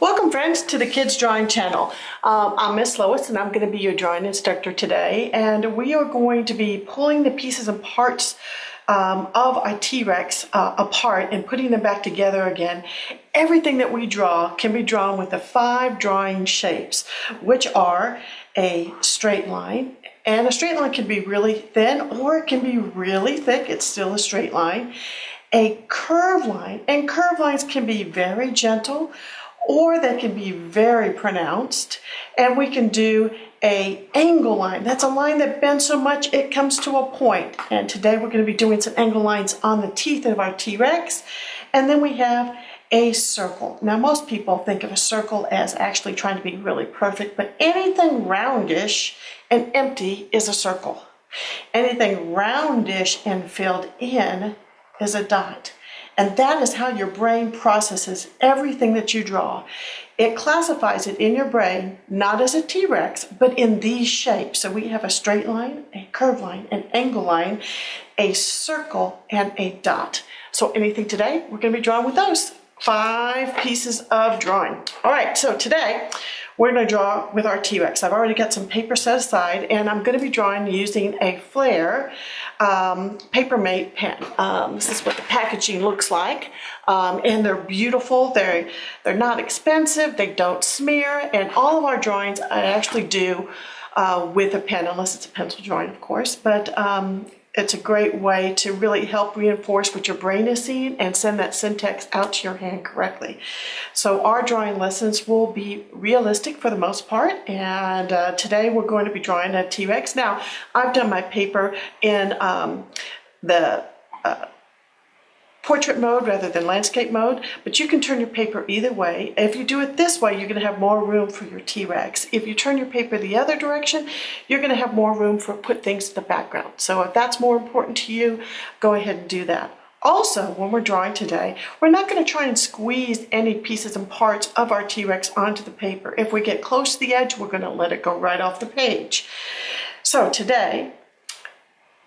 Welcome friends to the Kids Drawing Channel. I'm Miss Lois and I'm going to be your drawing instructor today, and we are going to be pulling the pieces and parts of our T-Rex apart and putting them back together again. Everything that we draw can be drawn with the 5 drawing shapes, which are a straight line, and a straight line can be really thin or it can be really thick. It's still a straight line. A curved line, and curved lines can be very gentle or they can be very pronounced. And we can do an angle line. That's a line that bends so much it comes to a point. And today we're going to be doing some angle lines on the teeth of our T-Rex. And then we have a circle. Now most people think of a circle as actually trying to be really perfect, but anything roundish and empty is a circle. Anything roundish and filled in is a dot. And that is how your brain processes everything that you draw. It classifies it in your brain, not as a T-Rex, but in these shapes. So we have a straight line, a curved line, an angle line, a circle, and a dot. So anything today, we're going to be drawing with those 5 pieces of drawing. All right, so today we're going to draw with our T-Rex. I've already got some paper set aside, and I'm going to be drawing using a Flair Paper Mate pen. This is what the packaging looks like, and they're beautiful. They're not expensive. They don't smear, and all of our drawings I actually do with a pen, unless it's a pencil drawing, of course. But it's a great way to really help reinforce what your brain is seeing and send that syntax out to your hand correctly. So our drawing lessons will be realistic for the most part, and today we're going to be drawing a T-Rex. Now, I've done my paper in the portrait mode rather than landscape mode, but you can turn your paper either way. If you do it this way, you're going to have more room for your T-Rex. If you turn your paper the other direction, you're going to have more room for put things in the background. So if that's more important to you, go ahead and do that. Also, when we're drawing today, we're not going to try and squeeze any pieces and parts of our T-Rex onto the paper. If we get close to the edge, we're going to let it go right off the page. So today,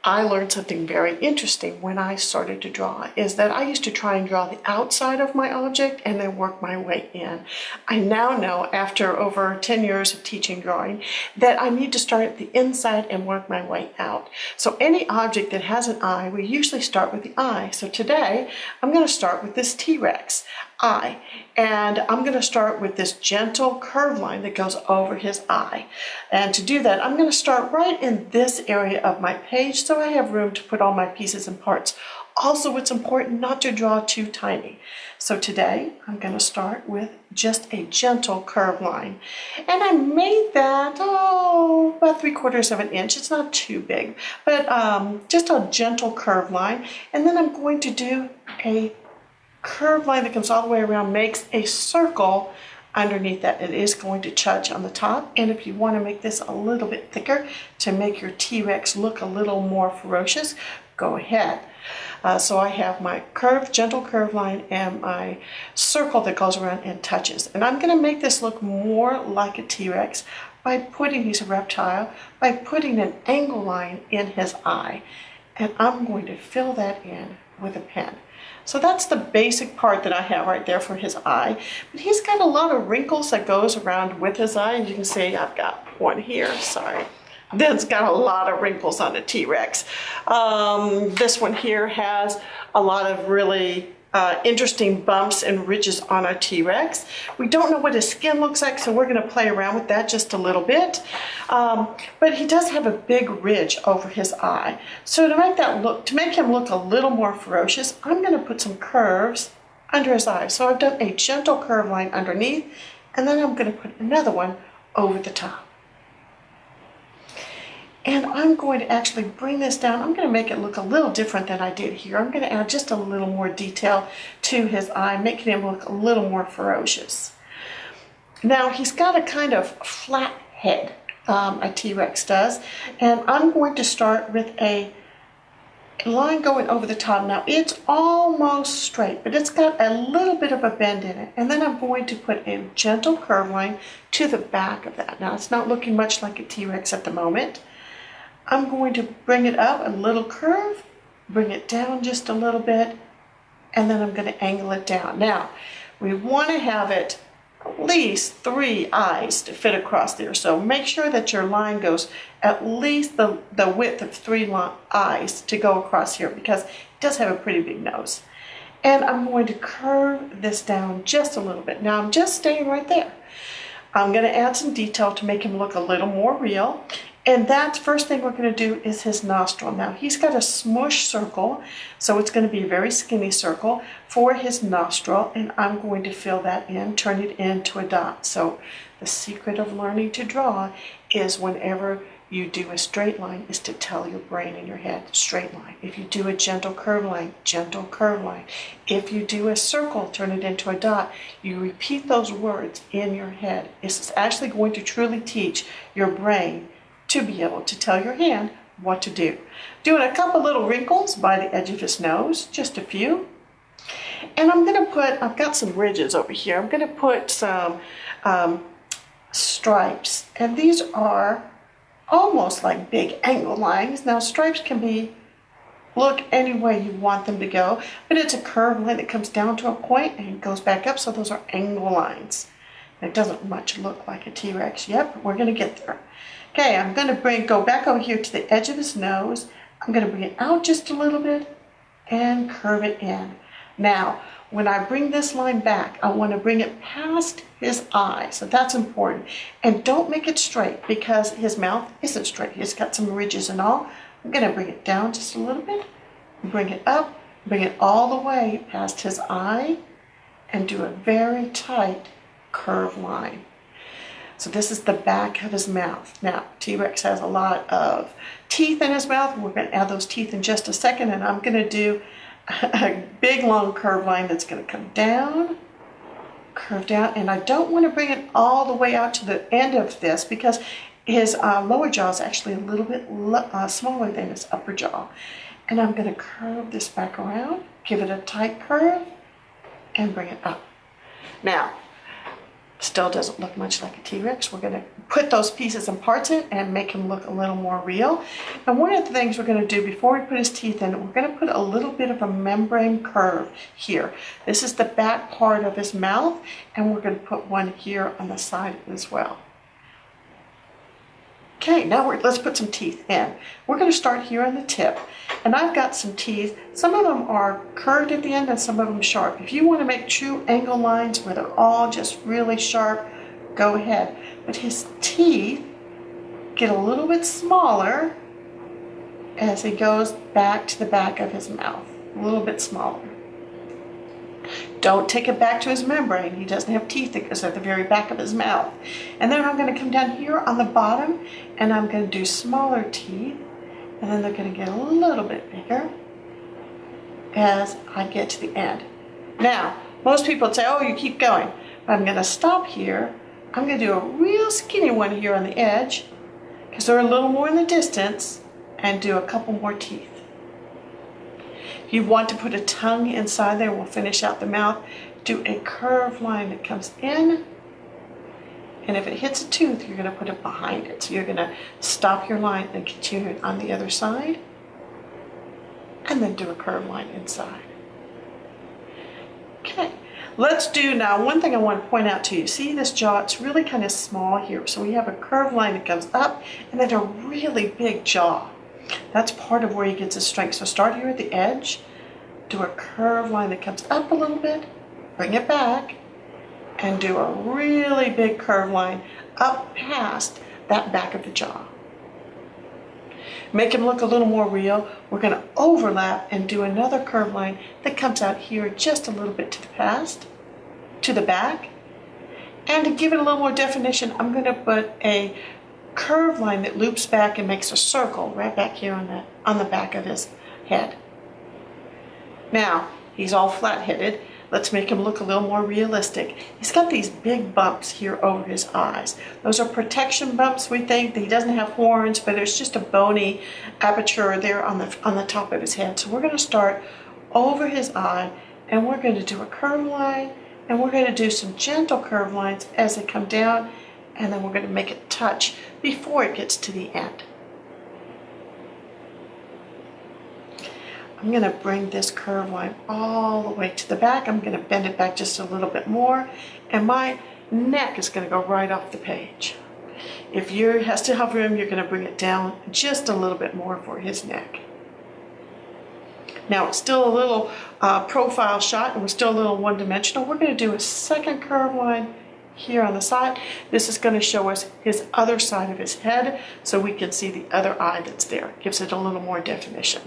I learned something very interesting when I started to draw, is that I used to try and draw the outside of my object and then work my way in. I now know, after over 10 years of teaching drawing, that I need to start at the inside and work my way out. So any object that has an eye, we usually start with the eye. So today, I'm going to start with this T-Rex eye, and I'm going to start with this gentle curved line that goes over his eye. And to do that, I'm going to start right in this area of my page so I have room to put all my pieces and parts. Also, it's important not to draw too tiny. So today, I'm going to start with just a gentle curved line. And I made that, about 3/4 of an inch. It's not too big, but just a gentle curved line. And then I'm going to do a curved line that comes all the way around, makes a circle underneath that. It is going to touch on the top, and if you want to make this a little bit thicker to make your T-Rex look a little more ferocious, go ahead. So I have my curved, gentle curved line and my circle that goes around and touches. And I'm going to make this look more like a T-Rex by putting, he's a reptile, by putting an angle line in his eye. And I'm going to fill that in with a pen. So that's the basic part that I have right there for his eye. But he's got a lot of wrinkles that goes around with his eye. As you can see, I've got one here, sorry. That's got a lot of wrinkles on the T-Rex. This one here has a lot of really interesting bumps and ridges on our T-Rex. We don't know what his skin looks like, so we're going to play around with that just a little bit. But he does have a big ridge over his eye. So to make that look, to make him look a little more ferocious, I'm going to put some curves under his eye. So I've done a gentle curve line underneath, and then I'm going to put another one over the top. And I'm going to actually bring this down. I'm going to make it look a little different than I did here. I'm going to add just a little more detail to his eye, making him look a little more ferocious. Now, he's got a kind of flat head, a T-Rex does, and I'm going to start with a line going over the top. Now, it's almost straight, but it's got a little bit of a bend in it. And then I'm going to put a gentle curve line to the back of that. Now, it's not looking much like a T-Rex at the moment. I'm going to bring it up a little curve, bring it down just a little bit, and then I'm going to angle it down. Now, we want to have it a least 3 eyes to fit across there. So make sure that your line goes at least the width of 3 eyes to go across here, because it does have a pretty big nose. And I'm going to curve this down just a little bit. Now I'm just staying right there. I'm going to add some detail to make him look a little more real. And that first thing we're going to do is his nostril. Now he's got a smush circle, so it's going to be a very skinny circle for his nostril, and I'm going to fill that in, turn it into a dot. So the secret of learning to draw is whenever you do a straight line is to tell your brain in your head, straight line. If you do a gentle curve line, gentle curve line. If you do a circle, turn it into a dot. You repeat those words in your head. It's actually going to truly teach your brain to be able to tell your hand what to do. Doing a couple little wrinkles by the edge of his nose, just a few. And I'm going to put, I've got some ridges over here. I'm going to put some stripes. And these are almost like big angle lines. Now stripes can look any way you want them to go, but it's a curved line that comes down to a point and goes back up, so those are angle lines. It doesn't much look like a T-Rex yet, but we're going to get there. Okay, I'm going to go back over here to the edge of his nose. I'm going to bring it out just a little bit and curve it in. Now, when I bring this line back, I want to bring it past his eye, so that's important. And don't make it straight, because his mouth isn't straight. He's got some ridges and all. I'm going to bring it down just a little bit, bring it up, bring it all the way past his eye, and do a very tight curved line. So this is the back of his mouth. Now, T-Rex has a lot of teeth in his mouth. We're going to add those teeth in just a second, and I'm going to do a big long curved line that's going to come down, curve down, and I don't want to bring it all the way out to the end of this, because his lower jaw is actually a little bit smaller than his upper jaw. And I'm going to curve this back around, give it a tight curve, and bring it up. Now, still doesn't look much like a T-Rex. We're going to put those pieces and parts in and make him look a little more real. And one of the things we're going to do before we put his teeth in, we're going to put a little bit of a membrane curve here. This is the back part of his mouth, and we're going to put one here on the side as well. Okay, now let's put some teeth in. We're going to start here on the tip, and I've got some teeth. Some of them are curved at the end and some of them sharp. If you want to make true angle lines where they're all just really sharp, go ahead. But his teeth get a little bit smaller as he goes back to the back of his mouth, a little bit smaller. Don't take it back to his membrane. He doesn't have teeth that goes at the very back of his mouth. And then I'm going to come down here on the bottom, and I'm going to do smaller teeth, and then they're going to get a little bit bigger as I get to the end. Now, most people say, oh, you keep going. But I'm going to stop here. I'm going to do a real skinny one here on the edge, because they're a little more in the distance, and do a couple more teeth. If you want to put a tongue inside there, we'll finish out the mouth. Do a curved line that comes in, and if it hits a tooth, you're going to put it behind it. So you're going to stop your line and continue it on the other side, and then do a curved line inside. Okay, let's do now, one thing I want to point out to you. See this jaw? It's really kind of small here. So we have a curved line that comes up, and then a really big jaw. That's part of where he gets his strength. So start here at the edge, do a curved line that comes up a little bit, bring it back, and do a really big curved line up past that back of the jaw. Make him look a little more real. We're going to overlap and do another curved line that comes out here just a little bit to the back. And to give it a little more definition, I'm going to put a curved line that loops back and makes a circle right back here on the back of his head. Now, he's all flat-headed. Let's make him look a little more realistic. He's got these big bumps here over his eyes. Those are protection bumps, we think. He doesn't have horns, but there's just a bony aperture there on the top of his head. So we're going to start over his eye, and we're going to do a curved line, and we're going to do some gentle curved lines as they come down, and then we're going to make it touch before it gets to the end. I'm going to bring this curved line all the way to the back. I'm going to bend it back just a little bit more, and my neck is going to go right off the page. If you has to have room, you're going to bring it down just a little bit more for his neck. Now it's still a little profile shot, and we're still a little one-dimensional. We're going to do a second curve line here on the side. This is going to show us his other side of his head, so we can see the other eye that's there. It gives it a little more definition.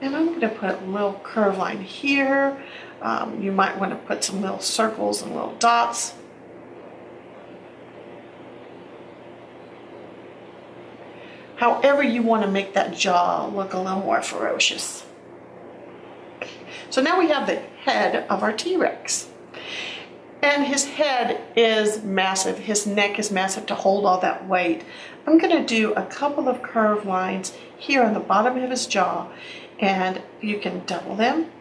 And I'm going to put a little curve line here. You might want to put some little circles and little dots. However you want to make that jaw look a little more ferocious. So now we have the head of our T-Rex. And his head is massive. His neck is massive to hold all that weight. I'm going to do a couple of curved lines here on the bottom of his jaw. And you can double them.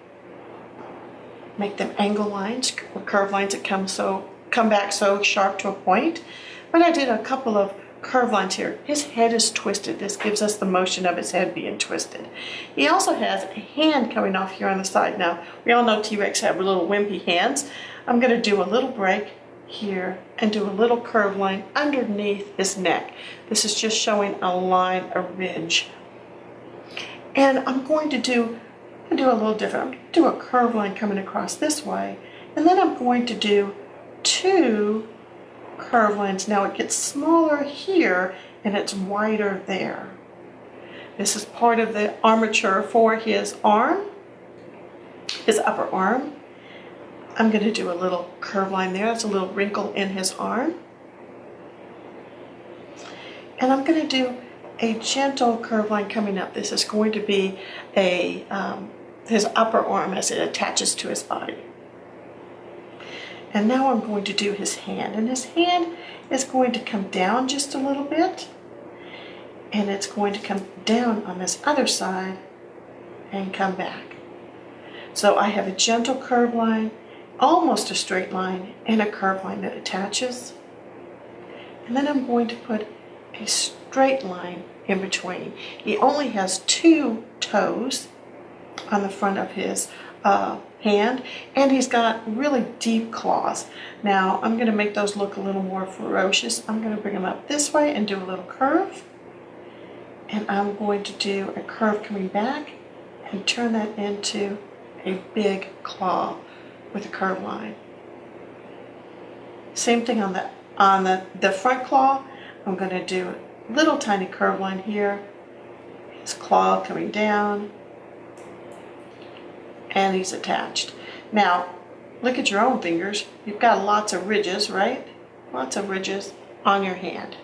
Make them angle lines or curved lines that come back so sharp to a point. But I did a couple of curved lines here. His head is twisted. This gives us the motion of his head being twisted. He also has a hand coming off here on the side. Now, we all know T-Rex have little wimpy hands. I'm going to do a little break here and do a little curved line underneath his neck. This is just showing a line, a ridge. And I'm going to do a little different. I'm going to do a curved line coming across this way, and then I'm going to do two curved lines. Now it gets smaller here and it's wider there. This is part of the armature for his arm, his upper arm. I'm going to do a little curved line there. That's a little wrinkle in his arm. And I'm going to do a gentle curved line coming up. This is going to be his upper arm as it attaches to his body. And now I'm going to do his hand. And his hand is going to come down just a little bit. And it's going to come down on this other side and come back. So I have a gentle curved line, almost a straight line, and a curved line that attaches. And then I'm going to put a straight line in between. He only has two toes on the front of his hand, and he's got really deep claws. Now I'm going to make those look a little more ferocious. I'm going to bring them up this way and do a little curve, and I'm going to do a curve coming back and turn that into a big claw with a curved line. Same thing on the front claw. I'm going to do a little tiny curved line here, his claw coming down, and he's attached. Now, look at your own fingers. You've got lots of ridges, right? Lots of ridges on your hand.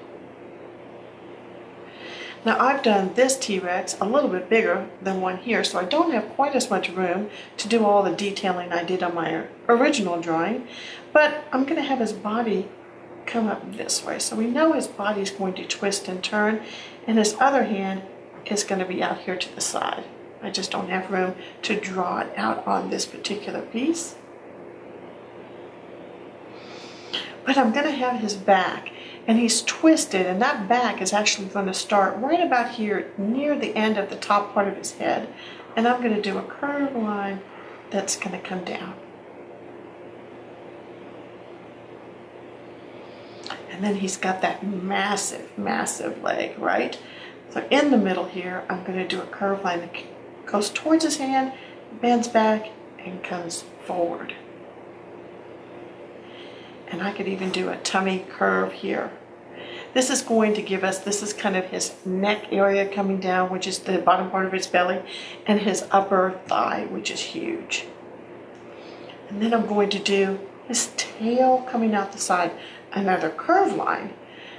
Now, I've done this T-Rex a little bit bigger than one here, so I don't have quite as much room to do all the detailing I did on my original drawing, but I'm going to have his body come up this way. So we know his body is going to twist and turn, and his other hand is going to be out here to the side. I just don't have room to draw it out on this particular piece. But I'm going to have his back, and he's twisted, and that back is actually going to start right about here near the end of the top part of his head, and I'm going to do a curved line that's going to come down. And then he's got that massive, massive leg, right? So in the middle here, I'm going to do a curved line that goes towards his hand, bends back, and comes forward. And I could even do a tummy curve here. This is going to give us, this is kind of his neck area coming down, which is the bottom part of his belly, and his upper thigh, which is huge. And then I'm going to do his tail coming out the side, another curved line.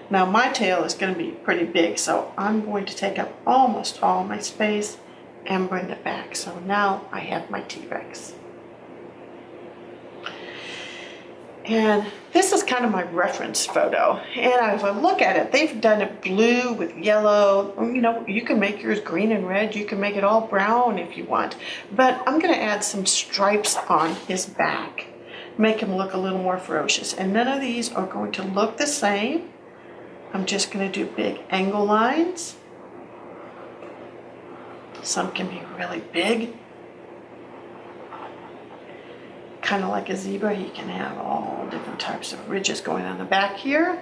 Now my tail is going to be pretty big, so I'm going to take up almost all my space and bring it back. So now I have my T-Rex. And this is kind of my reference photo. And if I look at it, they've done it blue with yellow. You know, you can make yours green and red. You can make it all brown if you want. But I'm going to add some stripes on his back. Make him look a little more ferocious. And none of these are going to look the same. I'm just going to do big angle lines. Some can be really big. kind of like a zebra, he can have all different types of ridges going on the back here.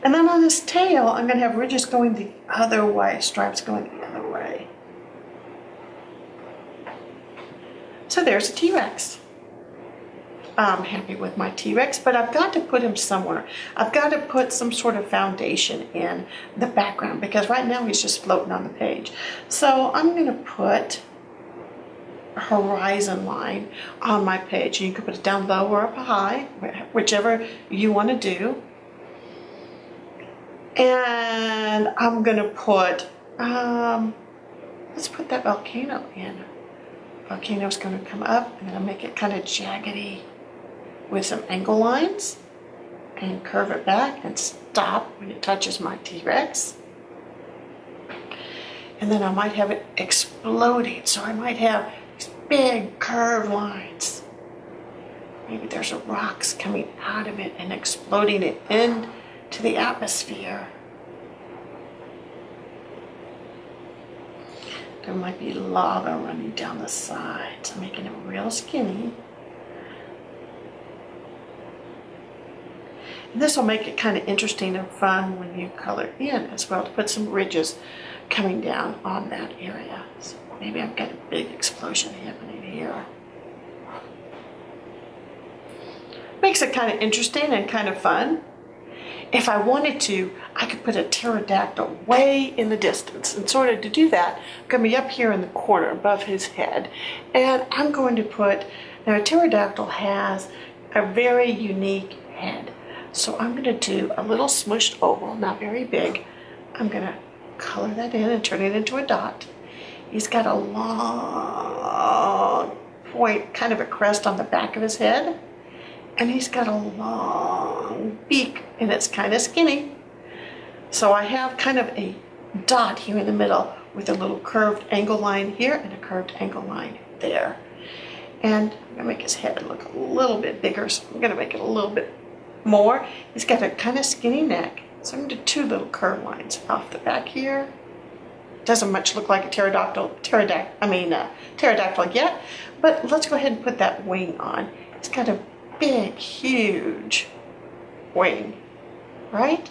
And then on his tail, I'm going to have ridges going the other way, stripes going the other way. So there's a T-Rex. I'm happy with my T-Rex, but I've got to put him somewhere. I've got to put some sort of foundation in the background because right now he's just floating on the page. So I'm going to put a horizon line on my page. You can put it down low or up high, whichever you want to do. And I'm going to put, let's put that volcano in. Volcano's going to come up and I'll make it kind of jaggedy with some angle lines and curve it back and stop when it touches my T-Rex. And then I might have it exploding, so I might have these big curved lines. Maybe there's rocks coming out of it and exploding it into the atmosphere. There might be lava running down the sides, making it real skinny. And this will make it kind of interesting and fun when you color in as well, to put some ridges coming down on that area. So maybe I've got a big explosion happening here. Makes it kind of interesting and kind of fun. If I wanted to, I could put a pterodactyl way in the distance. And sort of to do that, I'm going to be up here in the corner above his head. And I'm going to put, now a pterodactyl has a very unique head. So I'm going to do a little smushed oval, not very big. I'm going to color that in and turn it into a dot. He's got a long point, kind of a crest on the back of his head. And he's got a long beak, and it's kind of skinny. So I have kind of a dot here in the middle with a little curved angle line here and a curved angle line there. And I'm going to make his head look a little bit bigger, so I'm going to make it a little bit more. He's got a kind of skinny neck, so I'm going to do two little curved lines off the back here. Doesn't much look like a pterodactyl yet, but let's go ahead and put that wing on. It's got a big, huge wing, right?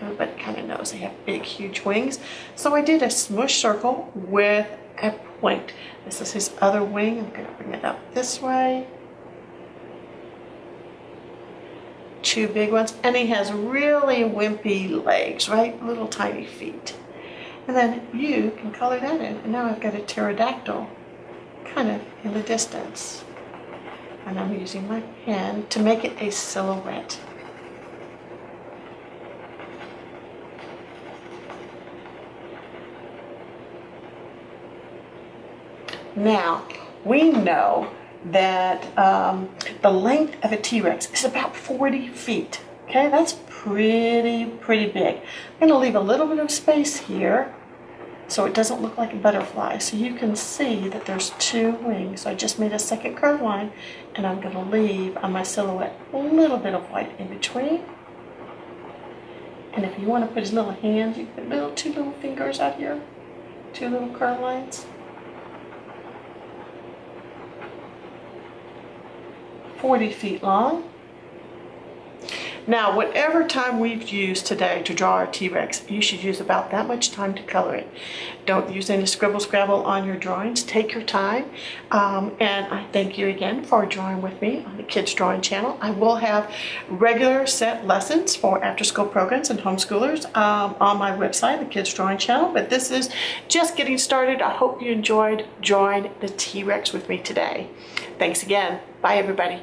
Everybody kind of knows they have big, huge wings. So I did a smush circle with a point. This is his other wing. I'm going to bring it up this way. Two big ones. And he has really wimpy legs, right? Little tiny feet. And then you can color that in. And now I've got a pterodactyl kind of in the distance. And I'm using my pen to make it a silhouette. Now, we know that the length of a T-Rex is about 40 feet. Okay, that's pretty big. I'm going to leave a little bit of space here so it doesn't look like a butterfly. So you can see that there's two wings. I just made a second curved line, and I'm going to leave on my silhouette a little bit of white in between. And if you want to put his little hands, you can put two little fingers out here, two little curved lines. 40 feet long. Now, whatever time we've used today to draw our T-Rex, you should use about that much time to color it. Don't use any scribble scrabble on your drawings. Take your time. And I thank you again for drawing with me on the Kids Drawing channel. I will have regular set lessons for after-school programs and homeschoolers on my website, the Kids Drawing channel. But this is just getting started. I hope you enjoyed drawing the T-Rex with me today. Thanks again. Bye, everybody.